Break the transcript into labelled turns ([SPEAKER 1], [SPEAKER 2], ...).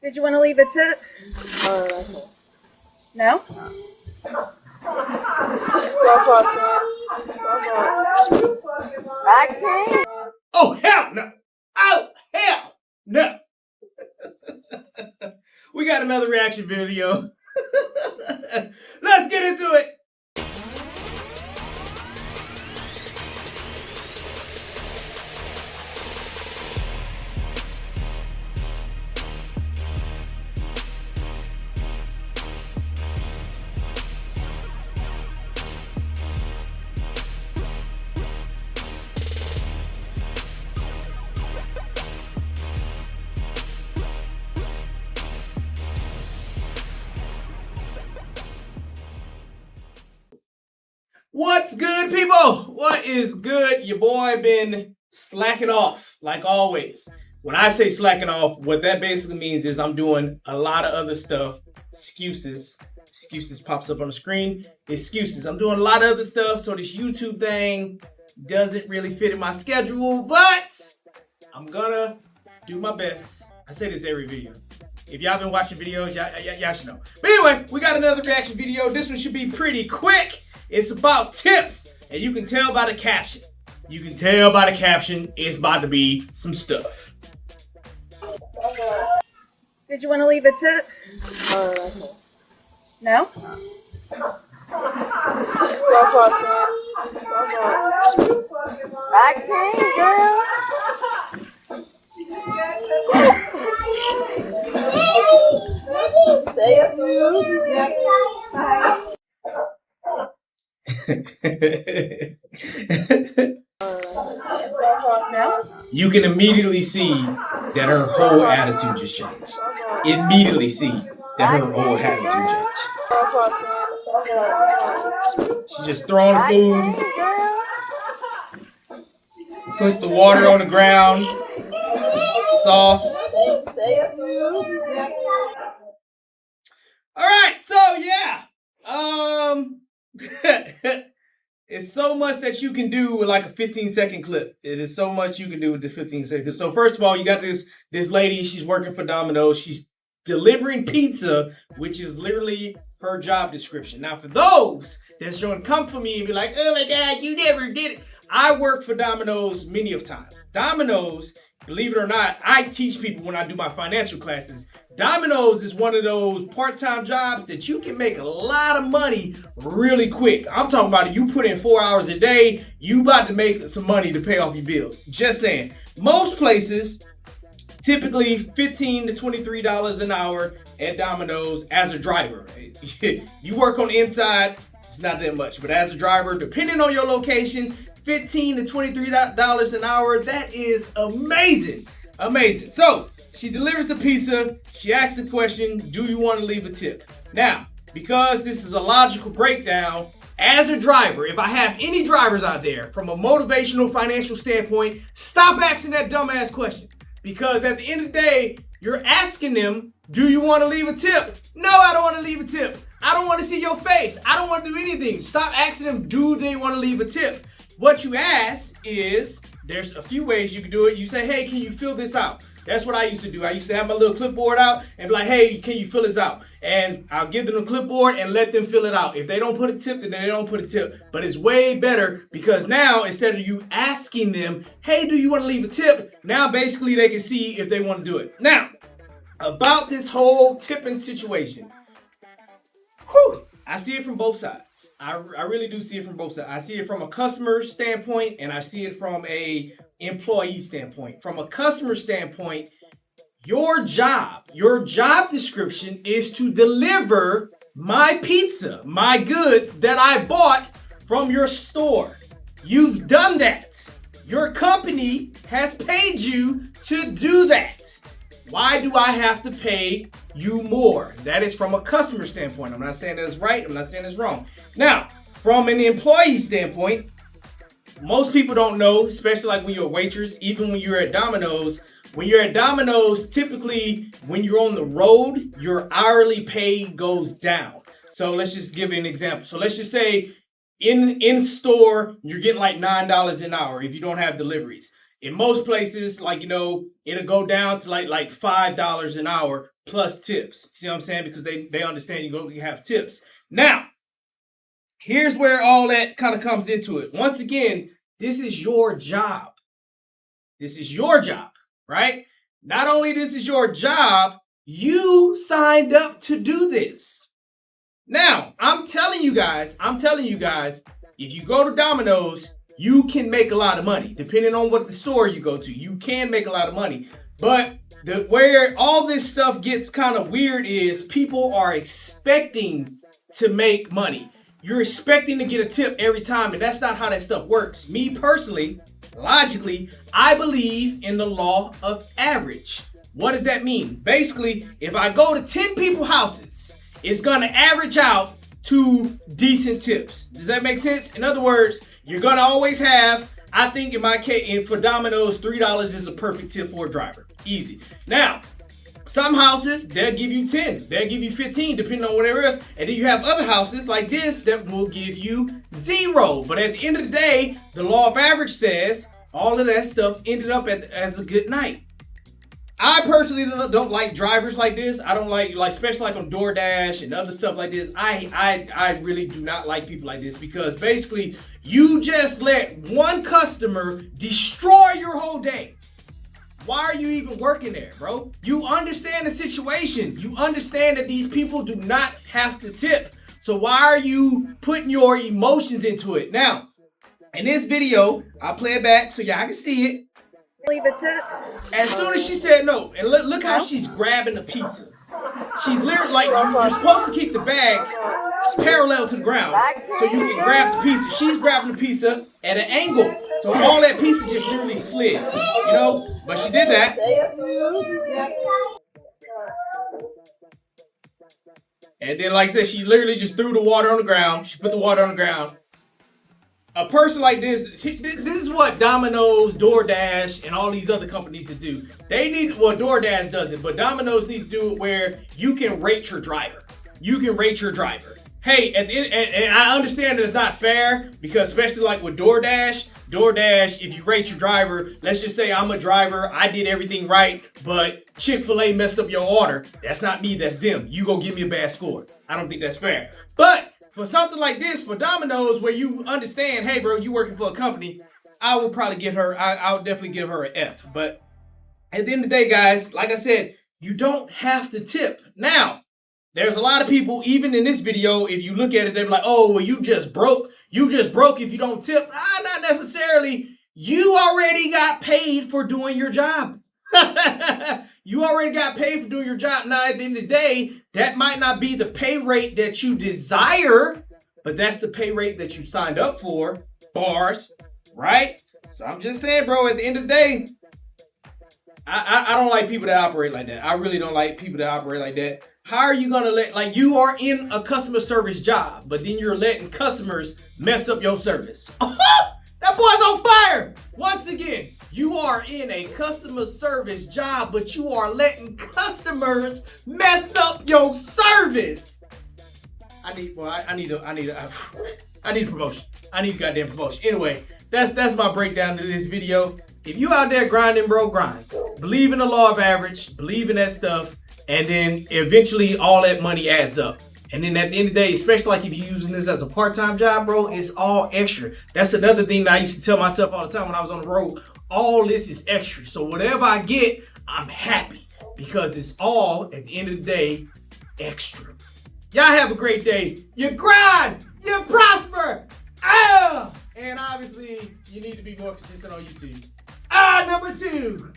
[SPEAKER 1] Did you want to leave a tip? No? I can't.
[SPEAKER 2] Oh, hell no. Oh, hell no. We got another reaction video. Let's get into it. What's good, people? What is good? Your boy been slacking off, like always. When I say slacking off, what that basically means is I'm doing a lot of other stuff. Excuses pops up on the screen. Excuses. I'm doing a lot of other stuff, so this YouTube thing doesn't really fit in my schedule, but I'm gonna do my best. I say this every video. If y'all been watching videos, y'all should know. But anyway, we got another reaction video. This one should be pretty quick. It's about tips, and you can tell by the caption. It's about to be some stuff.
[SPEAKER 1] Did you want to leave a tip? No? I can't, girl. Say a few. Bye.
[SPEAKER 2] You can immediately see that her whole attitude just changed. She's just throwing the food, puts the water on the ground, sauce. Alright, so yeah. It's so much that you can do with like a 15-second clip. It is so much you can do with the 15 seconds. So first of all, you got this lady, she's working for Domino's. She's delivering pizza, which is literally her job description. Now for those that's going to come for me and be like, oh my God, you never did it. I work for Domino's many of times. Domino's, believe it or not, I teach people when I do my financial classes. Domino's is one of those part-time jobs that you can make a lot of money really quick. I'm talking about it. You put in 4 hours a day, you about to make some money to pay off your bills. Just saying. Most places, typically $15 to $23 an hour at Domino's as a driver. You work on the inside, it's not that much. But as a driver, depending on your location, $15 to $23 an hour, that is amazing. Amazing. So, she delivers the pizza, she asks the question, do you want to leave a tip? Now, because this is a logical breakdown, as a driver, if I have any drivers out there, from a motivational financial standpoint, stop asking that dumbass question. Because at the end of the day, you're asking them, do you want to leave a tip? No, I don't want to leave a tip. I don't want to see your face. I don't want to do anything. Stop asking them, do they want to leave a tip? What you ask is, there's a few ways you can do it. You say, hey, can you fill this out? That's what I used to do. I used to have my little clipboard out and be like, hey, can you fill this out? And I'll give them the clipboard and let them fill it out. If they don't put a tip, then they don't put a tip. But it's way better because now, instead of you asking them, hey, do you want to leave a tip? Now, basically, they can see if they want to do it. Now, about this whole tipping situation. I see it from both sides. I really do see it from both sides. I see it from a customer standpoint and I see it from a employee standpoint. From a customer standpoint, your job description is to deliver my pizza, my goods that I bought from your store. You've done that. Your company has paid you to do that. Why do I have to pay you more? That is from a customer standpoint. I'm not saying that's right. I'm not saying that's wrong. Now, from an employee standpoint, most people don't know, especially like when you're a waitress, even when you're at Domino's. When you're at Domino's, typically when you're on the road, your hourly pay goes down. So let's just give you an example. So let's just say in store, you're getting like $9 an hour if you don't have deliveries. In most places, like, it'll go down to like $5 an hour plus tips. See what I'm saying? Because they understand you have tips. Now, here's where all that kind of comes into it. Once again, this is your job. This is your job, right? Not only this is your job, you signed up to do this. Now, I'm telling you guys, if you go to Domino's, you can make a lot of money. Depending on what the store you go to, you can make a lot of money. But where all this stuff gets kind of weird is people are expecting to make money. You're expecting to get a tip every time, and that's not how that stuff works. Me personally, logically, I believe in the law of average. What does that mean? Basically, if I go to 10 people's houses, it's gonna average out to decent tips. Does that make sense? In other words, you're gonna always have, I think in my case, for Domino's, $3 is a perfect tip for a driver. Easy. Now, some houses, they'll give you 10, they'll give you 15, depending on whatever else. And then you have other houses like this that will give you 0. But at the end of the day, the law of average says all of that stuff ended up as a good night. I personally don't like drivers like this. I don't like especially like on DoorDash and other stuff like this. I really do not like people like this, because basically you just let one customer destroy your whole day. Why are you even working there, bro? You understand the situation. You understand that these people do not have to tip. So why are you putting your emotions into it? Now, in this video, I'll play it back so y'all can see it.
[SPEAKER 1] Leave a tip.
[SPEAKER 2] As soon as she said no, and look how she's grabbing the pizza. She's literally like, you're supposed to keep the bag parallel to the ground so you can grab the pizza. She's grabbing the pizza at an angle, so all that pizza just literally slid, you know? But she did that. And then, like I said, she literally just threw the water on the ground. She put the water on the ground. A person like this, this is what Domino's, DoorDash, and all these other companies to do. They need, well, DoorDash does it, but Domino's needs to do it where you can rate your driver. You can rate your driver. Hey, at the end, and I understand that it's not fair, because especially like with DoorDash, if you rate your driver, let's just say I'm a driver, I did everything right, but Chick-fil-A messed up your order. That's not me, that's them. You go give me a bad score. I don't think that's fair. But for something like this, for Domino's, where you understand, hey bro, you working for a company, I would probably give her, I would definitely give her an F. But at the end of the day, guys, like I said, you don't have to tip. Now, there's a lot of people, even in this video, if you look at it, they're like, oh, well, you just broke. You just broke if you don't tip. Not necessarily. You already got paid for doing your job. You already got paid for doing your job. Now, at the end of the day, that might not be the pay rate that you desire, but that's the pay rate that you signed up for. Bars, right? So I'm just saying, bro, at the end of the day, I don't like people that operate like that. I really don't like people that operate like that. How are you gonna let, like, you are in a customer service job, but then you're letting customers mess up your service? That boy's on fire! Once again, you are in a customer service job, but you are letting customers mess up your service. I need a promotion. I need a goddamn promotion. Anyway, that's my breakdown to this video. If you out there grinding, bro, grind. Believe in the law of average. Believe in that stuff. And then eventually all that money adds up. And then at the end of the day, especially like if you're using this as a part-time job, bro, it's all extra. That's another thing that I used to tell myself all the time when I was on the road. All this is extra. So whatever I get, I'm happy. Because it's all, at the end of the day, extra. Y'all have a great day. You grind. You prosper. And obviously, you need to be more consistent on YouTube. Number 2.